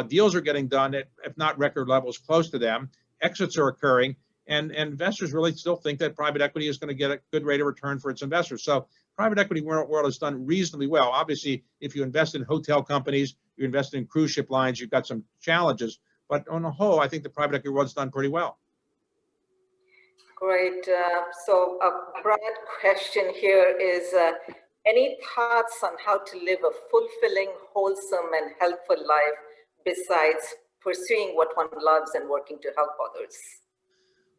Speaker 2: deals are getting done at, if not record levels, close to them, exits are occurring, and investors really still think that private equity is going to get a good rate of return for its investors. So private equity world has done reasonably well. Obviously, if you invest in hotel companies, you invest in cruise ship lines, you've got some challenges, but on the whole, I think the private equity world's done pretty well.
Speaker 3: Great. So a broad question here is, any thoughts on how to live a fulfilling, wholesome, and helpful life besides pursuing what one loves and working to help others?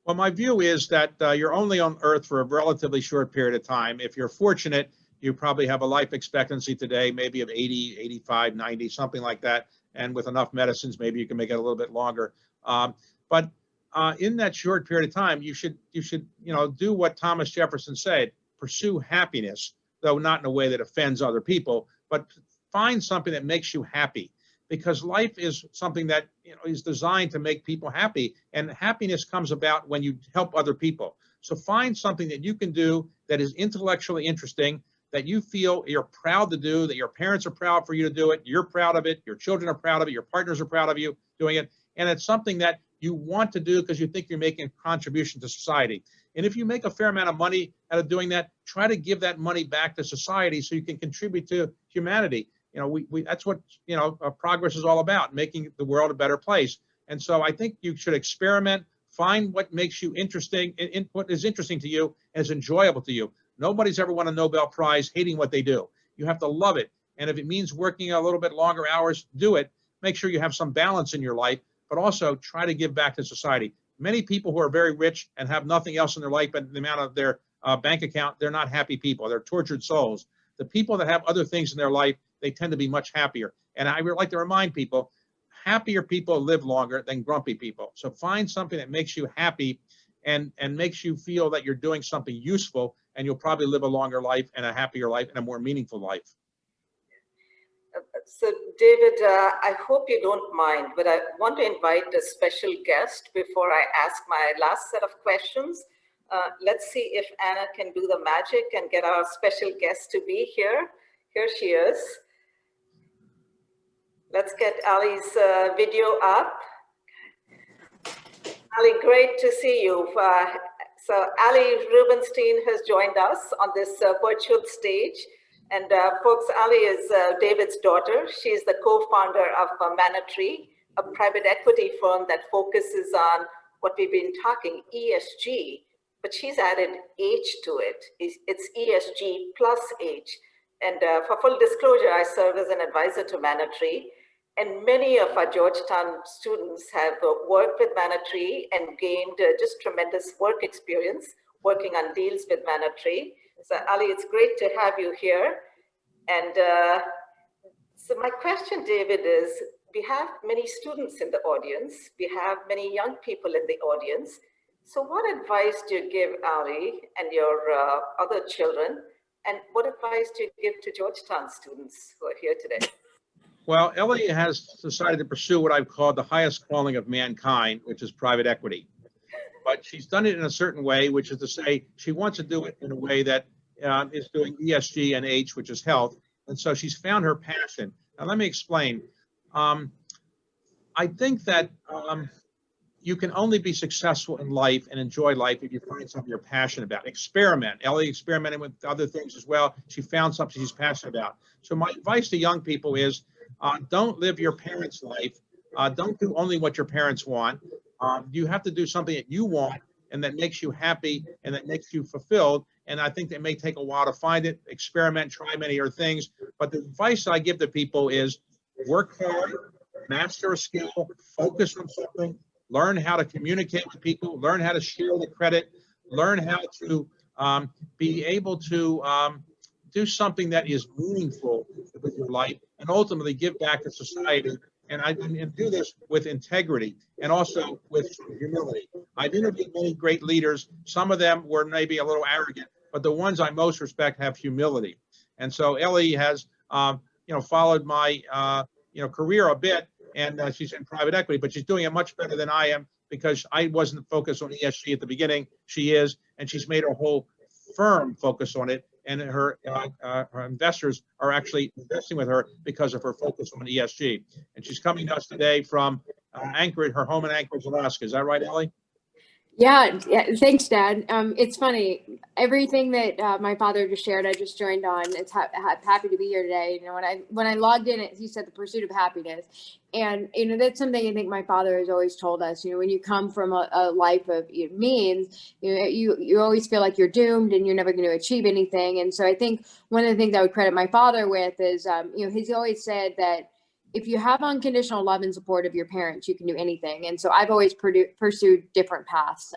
Speaker 2: Well, my view is that you're only on Earth for a relatively short period of time. If you're fortunate, you probably have a life expectancy today, maybe of 80, 85, 90, something like that. And with enough medicines, maybe you can make it a little bit longer. But in that short period of time, you should do what Thomas Jefferson said: pursue happiness, though not in a way that offends other people, but find something that makes you happy. Because life is something that is designed to make people happy, and happiness comes about when you help other people. So find something that you can do that is intellectually interesting, that you feel you're proud to do, that your parents are proud for you to do it, you're proud of it, your children are proud of it, your partners are proud of you doing it, and it's something that you want to do because you think you're making a contribution to society. And if you make a fair amount of money out of doing that, try to give that money back to society so you can contribute to humanity. That's what progress is all about, making the world a better place. And so I think you should experiment, find what makes you interesting, what is interesting to you and is enjoyable to you. Nobody's ever won a Nobel Prize hating what they do. You have to love it. And if it means working a little bit longer hours, do it. Make sure you have some balance in your life, but also try to give back to society. Many people who are very rich and have nothing else in their life but the amount of their bank account, they're not happy people. They're tortured souls. The people that have other things in their life, they tend to be much happier. And I would like to remind people, happier people live longer than grumpy people. So find something that makes you happy and makes you feel that you're doing something useful, and you'll probably live a longer life and a happier life and a more meaningful life.
Speaker 3: So David, I hope you don't mind, but I want to invite a special guest before I ask my last set of questions. Let's see if Anna can do the magic and get our special guest to be here. Here she is. Let's get Ali's video up. Ali, great to see you. So Ali Rubenstein has joined us on this virtual stage. And folks, Ali is David's daughter. She's the co-founder of Manna Tree, a private equity firm that focuses on what we've been talking, ESG, but she's added H to it. It's ESG plus H. And for full disclosure, I serve as an advisor to Manna Tree. And many of our Georgetown students have worked with Manna Tree and gained just tremendous work experience working on deals with Manna Tree. So Ali, it's great to have you here. And so my question, David, is we have many students in the audience. We have many young people in the audience. So what advice do you give Ali and your other children? And what advice do you give to Georgetown students who are here today?
Speaker 2: Well, Ellie has decided to pursue what I've called the highest calling of mankind, which is private equity. But she's done it in a certain way, which is to say she wants to do it in a way that is doing ESG and H, which is health. And so she's found her passion. Now, let me explain. I think that you can only be successful in life and enjoy life if you find something you're passionate about. Experiment. Ellie experimented with other things as well. She found something she's passionate about. So my advice to young people is don't live your parents' life. Don't do only what your parents want. You have to do something that you want and that makes you happy and that makes you fulfilled. And I think that may take a while to find it, experiment, try many other things. But the advice I give to people is work hard, master a skill, focus on something, learn how to communicate with people, learn how to share the credit, learn how to be able to do something that is meaningful with your life, and ultimately give back to society and do this with integrity and also with humility. I've interviewed many great leaders. Some of them were maybe a little arrogant, but the ones I most respect have humility. And so Ellie has, followed my, career a bit, and she's in private equity, but she's doing it much better than I am because I wasn't focused on ESG at the beginning. She is, and she's made her whole firm focus on it. And her investors are actually investing with her because of her focus on ESG. And she's coming to us today from Anchorage, her home in Anchorage, Alaska. Is that right, Ellie?
Speaker 4: Yeah, thanks, Dad. It's funny. Everything that my father just shared, I just joined on. It's happy to be here today. You know, when I logged in, he said the pursuit of happiness, and that's something I think my father has always told us. When you come from a life of means, you always feel like you're doomed and you're never going to achieve anything. And so I think one of the things I would credit my father with is, he's always said that if you have unconditional love and support of your parents, you can do anything. And so I've always pursued different paths,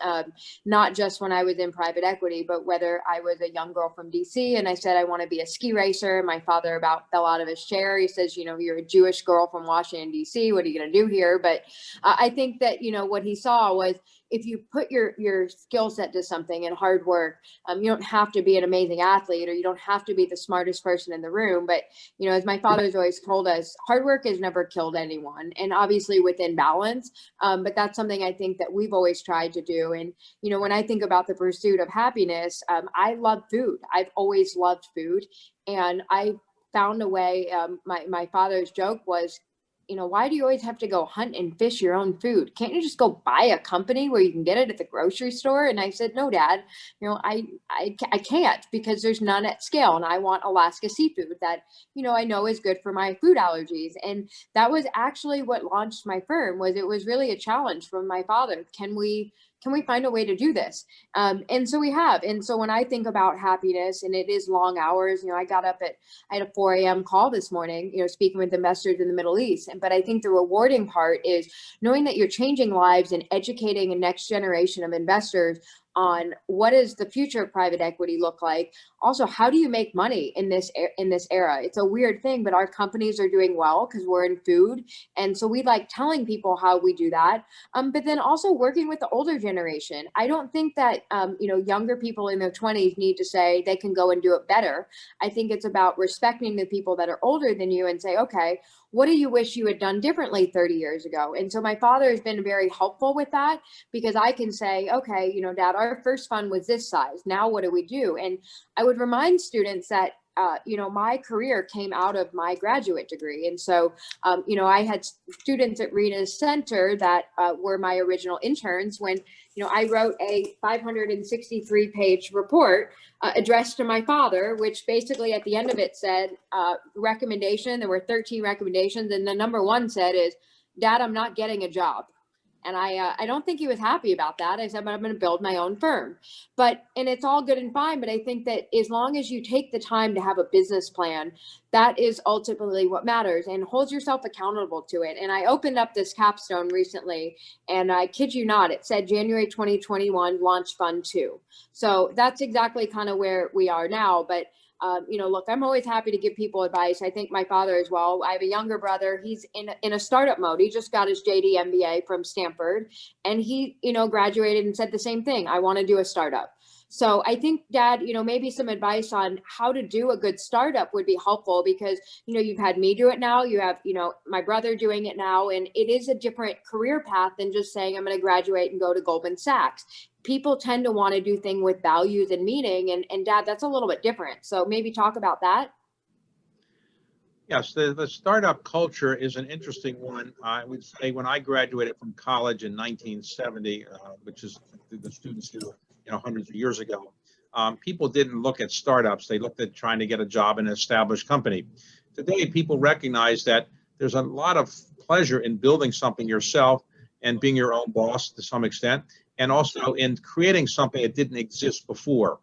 Speaker 4: not just when I was in private equity, but whether I was a young girl from DC and I said, I want to be a ski racer. My father about fell out of his chair. He says, you're a Jewish girl from Washington, DC. What are you going to do here? But I think that, what he saw was if you put your skill set to something and hard work, you don't have to be an amazing athlete or you don't have to be the smartest person in the room. But, as my father's always told us, hard work has never killed anyone, and obviously within balance. But that's something I think that we've always tried to do. And, when I think about the pursuit of happiness, I love food. I've always loved food. And I found a way, my father's joke was, why do you always have to go hunt and fish your own food? Can't you just go buy a company where you can get it at the grocery store? And I said, no, Dad, I can't because there's none at scale. And I want Alaska seafood that, I know is good for my food allergies. And that was actually what launched my firm. It was really a challenge from my father. Can we find a way to do this? And so we have. And so when I think about happiness, and it is long hours, I had a 4 a.m. call this morning, speaking with investors in the Middle East. But I think the rewarding part is knowing that you're changing lives and educating a next generation of investors on what does the future of private equity look like. Also, how do you make money in this era? It's a weird thing, but our companies are doing well because we're in food. And so we like telling people how we do that. But then also working with the older generation. I don't think that, younger people in their 20s need to say they can go and do it better. I think it's about respecting the people that are older than you and say, okay, what do you wish you had done differently 30 years ago? And so my father has been very helpful with that because I can say, okay, Dad, our first fund was this size. Now what do we do? And I would remind students that, my career came out of my graduate degree. And so, I had students at Rena's Center that were my original interns when, I wrote a 563-page report addressed to my father, which basically at the end of it said recommendation. There were 13 recommendations. And the number one said is, Dad, I'm not getting a job. And I don't think he was happy about that. I said, but I'm going to build my own firm. And it's all good and fine. But I think that as long as you take the time to have a business plan, that is ultimately what matters, and hold yourself accountable to it. And I opened up this capstone recently, and I kid you not, it said January 2021 launch fund 2. So that's exactly kind of where we are now. But look, I'm always happy to give people advice. I think my father as well. I have a younger brother. He's in a startup mode. He just got his JD MBA from Stanford, and he, graduated and said the same thing. I want to do a startup. So I think, Dad, maybe some advice on how to do a good startup would be helpful because, you've had me do it now. You have, my brother doing it now. And it is a different career path than just saying I'm going to graduate and go to Goldman Sachs. People tend to want to do things with values and meaning. And Dad, that's a little bit different. So maybe talk about that.
Speaker 2: Yes, the startup culture is an interesting one. I would say when I graduated from college in 1970, which is the students do, hundreds of years ago, people didn't look at startups. They looked at trying to get a job in an established company. Today, people recognize that there's a lot of pleasure in building something yourself and being your own boss to some extent, and also in creating something that didn't exist before.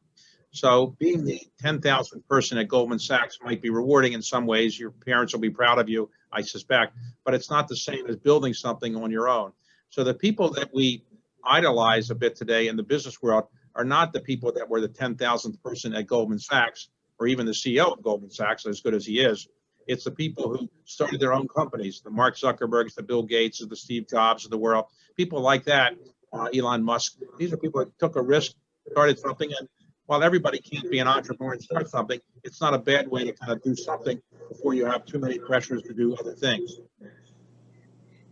Speaker 2: So being the 10,000th person at Goldman Sachs might be rewarding in some ways. Your parents will be proud of you, I suspect, but it's not the same as building something on your own. So the people that we idolize a bit today in the business world are not the people that were the 10,000th person at Goldman Sachs or even the CEO of Goldman Sachs, as good as he is. It's the people who started their own companies, the Mark Zuckerbergs, the Bill Gates, the Steve Jobs of the world, people like that, Elon Musk. These are people that took a risk, started something, and while everybody can't be an entrepreneur and start something, it's not a bad way to kind of do something before you have too many pressures to do other things.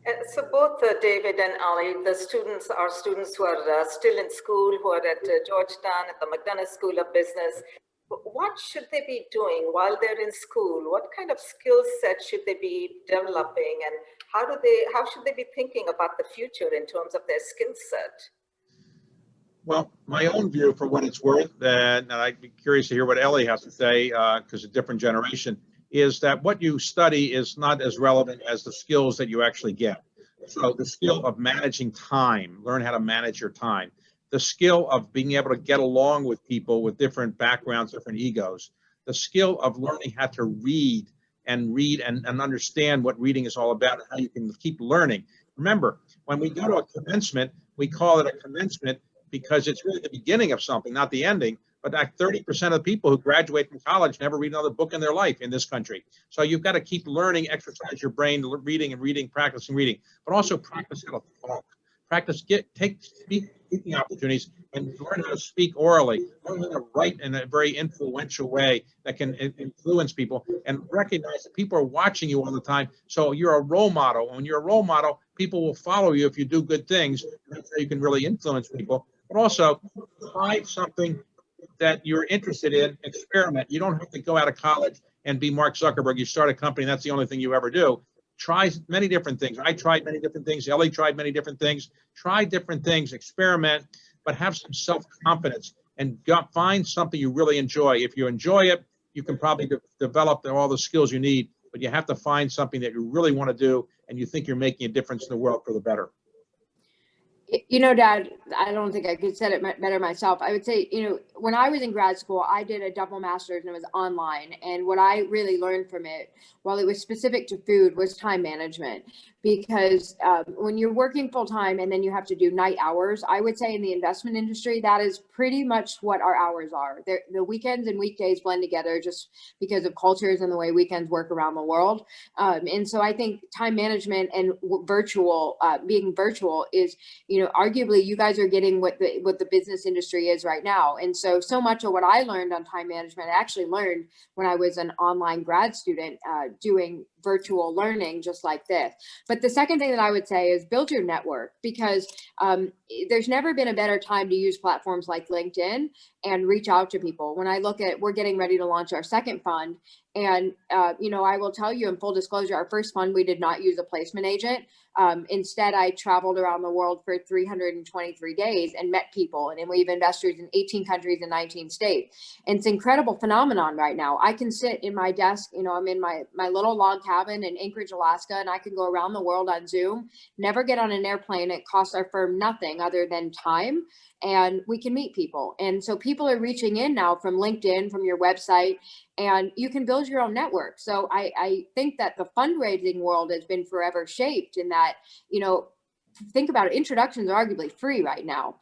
Speaker 3: And so both David and Ali, the students are students who are still in school, who are at Georgetown, at the McDonough School of Business. What should they be doing while they're in school? What kind of skill set should they be developing, and how should they be thinking about the future in terms of their skill set?
Speaker 2: Well, my own view, for what it's worth, and I'd be curious to hear what Ellie has to say, because a different generation, is that what you study is not as relevant as the skills that you actually get. So the skill of managing time, learn how to manage your time. The skill of being able to get along with people with different backgrounds, different egos. The skill of learning how to read and understand what reading is all about and how you can keep learning. Remember, when we go to a commencement, we call it a commencement because it's really the beginning of something, not the ending. But like 30% of the people who graduate from college never read another book in their life in this country. So you've got to keep learning, exercise your brain, reading, practicing reading, but also practice how to talk. Practice, speaking opportunities, and learn how to speak orally, learn how to write in a very influential way that can influence people, and recognize that people are watching you all the time. So you're a role model. When you're a role model, people will follow you if you do good things. That's how you can really influence people. But also, find something that you're interested in, experiment. You don't have to go out of college and be Mark Zuckerberg. You start a company, and that's the only thing you ever do. Try many different things. I tried many different things. Ellie tried many different things. Try different things, experiment, but have some self-confidence and find something you really enjoy. If you enjoy it, you can probably develop all the skills you need, but you have to find something that you really want to do and you think you're making a difference in the world for the better.
Speaker 4: You know, Dad, I don't think I could say it better myself. I would say, when I was in grad school, I did a double master's and it was online. And what I really learned from it, while it was specific to food, was time management. Because when you're working full time and then you have to do night hours, I would say in the investment industry, that is pretty much what our hours are. The weekends and weekdays blend together just because of cultures and the way weekends work around the world. And so I think time management and being virtual is, arguably you guys are getting what the business industry is right now. And so much of what I learned on time management, I actually learned when I was an online grad student doing virtual learning just like this. But the second thing that I would say is build your network, because there's never been a better time to use platforms like LinkedIn and reach out to people. When I look at, we're getting ready to launch our second fund. And, I will tell you in full disclosure, our first fund, we did not use a placement agent. Instead, I traveled around the world for 323 days and met people. And we have investors in 18 countries and 19 states. And it's an incredible phenomenon right now. I can sit in my desk, I'm in my little log cabin in Anchorage, Alaska, and I can go around the world on Zoom, never get on an airplane. It costs our firm nothing other than time. And we can meet people. And so people are reaching in now from LinkedIn, from your website, and you can build your own network. So I think that the fundraising world has been forever shaped in that, think about it, introductions are arguably free right now.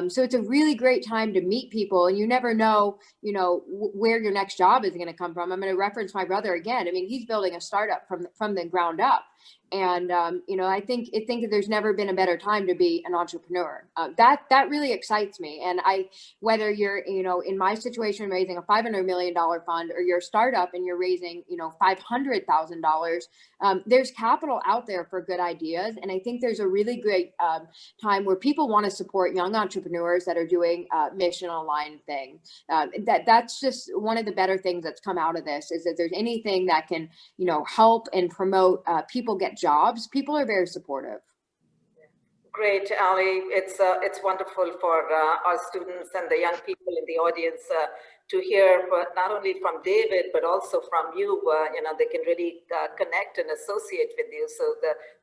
Speaker 4: So it's a really great time to meet people, and you never know, where your next job is going to come from. I'm going to reference my brother again. I mean, he's building a startup from the ground up. And, I think that there's never been a better time to be an entrepreneur. That really excites me. And whether you're, in my situation, raising a $500 million fund, or you're a startup and you're raising, $500,000, there's capital out there for good ideas. And I think there's a really great time where people want to support young entrepreneurs that are doing mission aligned things. That's just one of the better things that's come out of this, is that there's anything that can, help and promote people get jobs. People are very supportive.
Speaker 3: Great, Ali. It's wonderful for our students and the young people in the audience to hear, not only from David, but also from you. They can really connect and associate with you. So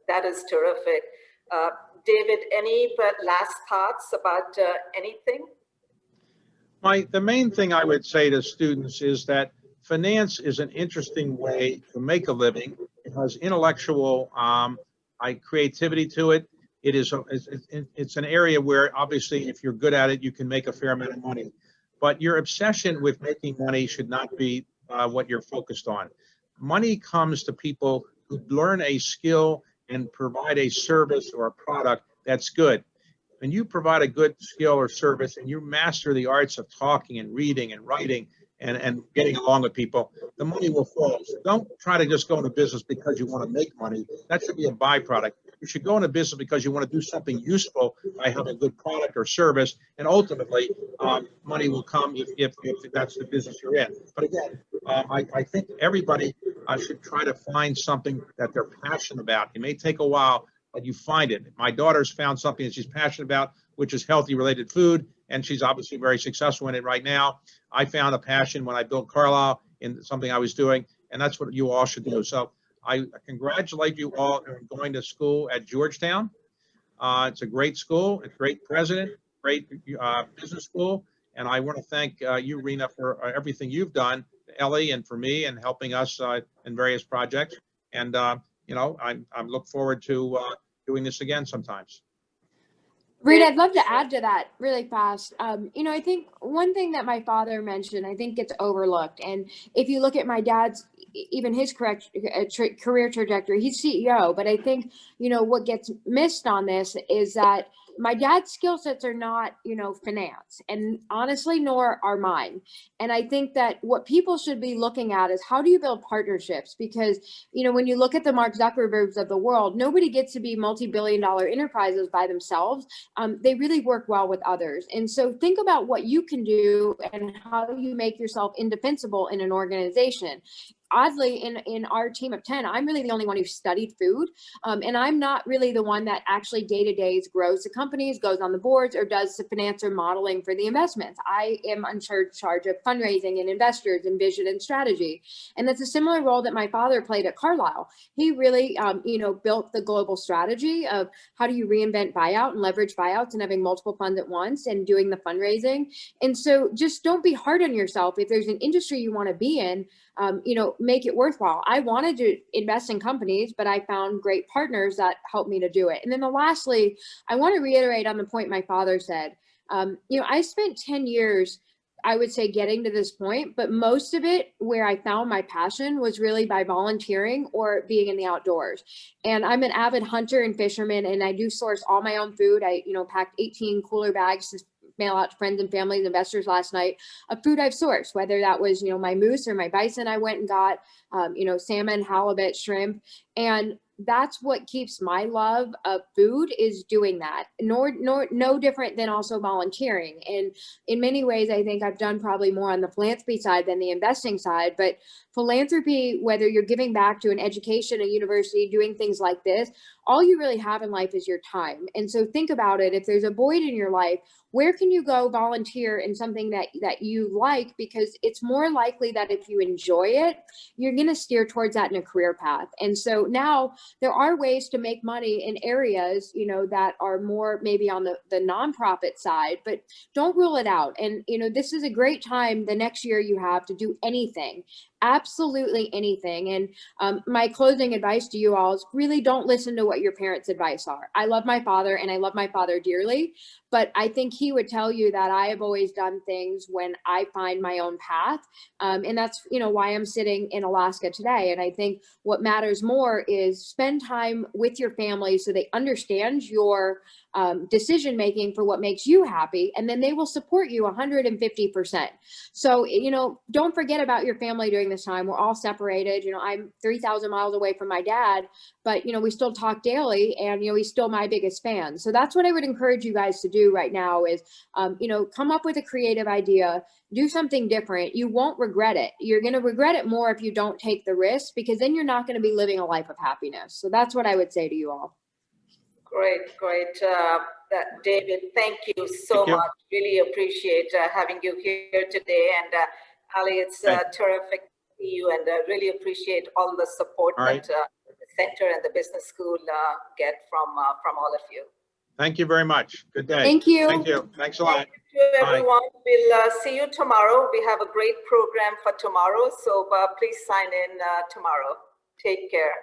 Speaker 3: that is terrific. David, any last thoughts about anything?
Speaker 2: The main thing I would say to students is that finance is an interesting way to make a living. It has intellectual creativity to it. It's an area where, obviously, if you're good at it, you can make a fair amount of money. But your obsession with making money should not be what you're focused on. money comes to people who learn a skill and provide a service or a product that's good. When you provide a good skill or service and you master the arts of talking and reading and writing and getting along with people, the money will follow. So don't try to just go into business because you want to make money. That should be a byproduct. You should go into business because you want to do something useful by having a good product or service, and ultimately money will come if that's the business you're in. But again, I think everybody should try to find something that they're passionate about. It may take a while, but you find it. My daughter's found something that she's passionate about, which is healthy related food, and she's obviously very successful in it right now. I found a passion when I built Carlyle in something I was doing, and that's what you all should do. So I congratulate you all on going to school at Georgetown. It's a great school, a great president, great business school, and I want to thank you, Rena, for everything you've done, Ellie, and for me, and helping us in various projects. And you know, I look forward to doing this again sometimes.
Speaker 4: Rita, I'd love to add to that really fast. You know, I think one thing that my father mentioned, I think gets overlooked. And if you look at my dad's, even his career trajectory, he's CEO. But I think, you know, what gets missed on this is that my dad's skill sets are not, you know, finance, and honestly, nor are mine. And I think that what people should be looking at is how do you build partnerships? Because, you know, when you look at the Mark Zuckerbergs of the world, nobody gets to be multi-billion-dollar enterprises by themselves. They really work well with others. And so think about what you can do and how you make yourself indefensible in an organization. Oddly, in our team of 10, I'm really the only one who studied food. And I'm not really the one that actually day-to-day grows the companies, goes on the boards, or does the finance or modeling for the investments. I am in charge of fundraising and investors and vision and strategy. And that's a similar role that my father played at Carlyle. He really, you know, built the global strategy of how do you reinvent buyout and leverage buyouts and having multiple funds at once and doing the fundraising. And so just don't be hard on yourself. If there's an industry you want to be in, you know, make it worthwhile. I wanted to invest in companies, but I found great partners that helped me to do it. And then lastly, I want to reiterate on the point my father said. You know, I spent 10 years, I would say, getting to this point, but most of it where I found my passion was really by volunteering or being in the outdoors. And I'm an avid hunter and fisherman, and I do source all my own food. I, you know, packed 18 cooler bags to mail out to friends and family and investors last night of food I've sourced, whether that was, you know, my moose or my bison I went and got, you know, salmon, halibut, shrimp. And that's what keeps my love of food, is doing that. No different than also volunteering. And in many ways, I think I've done probably more on the philanthropy side than the investing side. But philanthropy, whether you're giving back to an education, a university, doing things like this, all you really have in life is your time. And so think about it. If there's a void in your life, where can you go volunteer in something that you like? Because it's more likely that if you enjoy it, you're going to steer towards that in a career path. And so now there are ways to make money in areas, you know, that are more maybe on the nonprofit side, but don't rule it out. And, you know, this is a great time the next year you have to do anything, absolutely anything. And my closing advice to you all is really don't listen to what your parents' advice are. I love my father and I love my father dearly, but I think he would tell you that I have always done things when I find my own path. And that's, you know, why I'm sitting in Alaska today. And I think what matters more is spend time with your family so they understand your decision-making for what makes you happy. And then they will support you 150%. So, you know, don't forget about your family during this time. We're all separated. You know, I'm 3,000 miles away from my dad, but, you know, we still talk daily, and, you know, he's still my biggest fan. So that's what I would encourage you guys to do right now is, you know, come up with a creative idea, do something different. You won't regret it. You're going to regret it more if you don't take the risk, because then you're not going to be living a life of happiness. So that's what I would say to you all.
Speaker 3: Great. David, thank you so much. Really appreciate having you here today. And Ali, it's terrific to see you, and really appreciate all the support that the center and the business school get from all of you.
Speaker 2: Thank you very much. Good day.
Speaker 4: Thank you.
Speaker 2: Thank you. Thanks a lot.
Speaker 3: Thank you to everyone. We'll see you tomorrow. We have a great program for tomorrow, so please sign in tomorrow. Take care.